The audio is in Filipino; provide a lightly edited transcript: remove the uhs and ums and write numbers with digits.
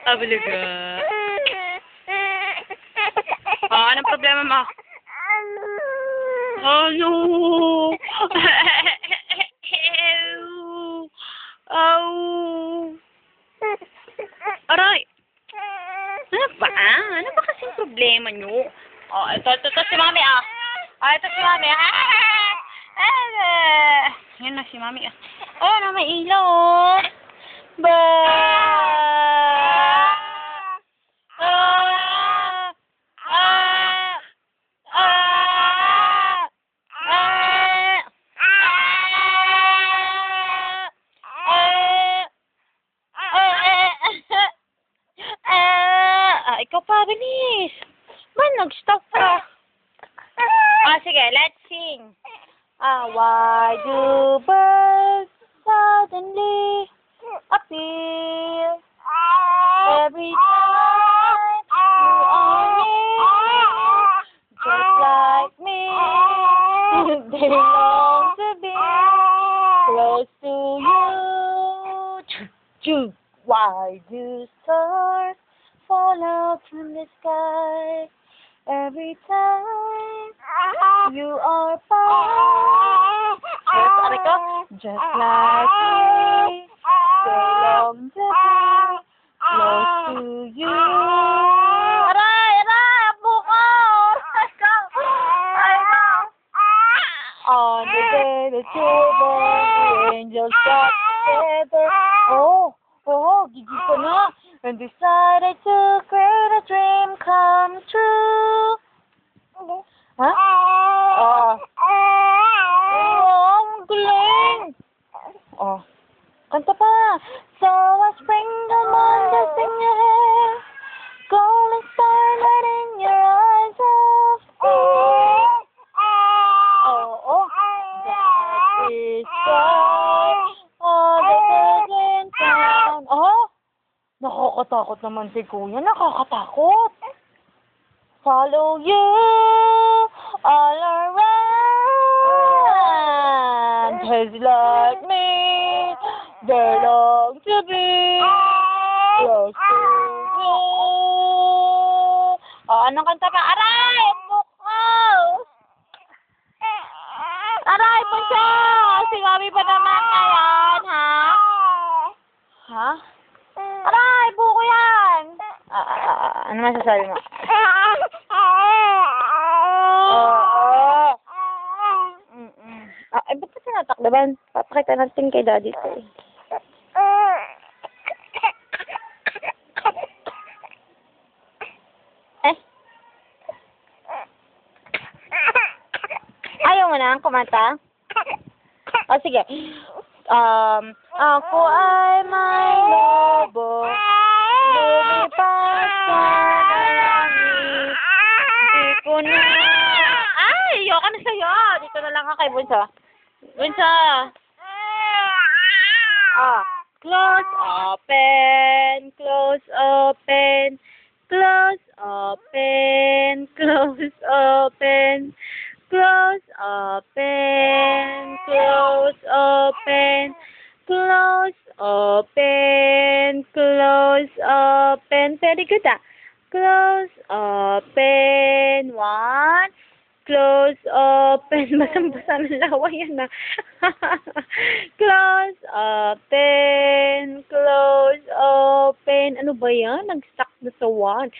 Abalaga. Oh, anong problema mo? Oh, no. Oh. Aray. Ano ba? Ano ba kasing problema nyo? Oh, ito si Mami, ah. Oh, ito si Mami, ah. Yan na si Mami, ah. Oh, na may ilaw, oh. Ba. Ikaw pa, bilis. Man, nag-stop ka. Sige, let's sing. Why do birds suddenly appear every time you are near? Just like me, they long to be close to you. Why do stars fall out from the sky every time you are by? Just like me, they long to be close to you. Aray, buka! On the day that you were born, the angels got together. Gigil ko na. And decided to create a dream come true. Ha? Ang galing. Kanta pa. So I sprinkle on dust in your hair, golden starlight in your eyes of fire. That is why all the girls in town. Nakakatakot naman si Kuya. Nakakatakot. Follow you all around. Just like me, they long to be close to you. Anong kanta pa? Aray! Bukaw! Aray, pusa! Si Mami pa naman ngayon, ha? Ha? Aray, buko yan! Ano masasabi mo? Ba't ka sinatakdaban? Papakita natin kay Daddy ito eh. Ayaw mo na kumanta? Sige. Ako ay may lobo, lumipad sa langit. Di ko na... Ayoko na sa'yo. Dito na lang ka kay Bunso. Bunso. Close, open, close, open, close, open, close, open, close, open, close, open, close, open, close, open. Very good, ah. Close, open, one, close, open. Basang-basa ng lawa yan, ah. Close, open, close, open. Ano ba yan? Nag-stuck na sa one.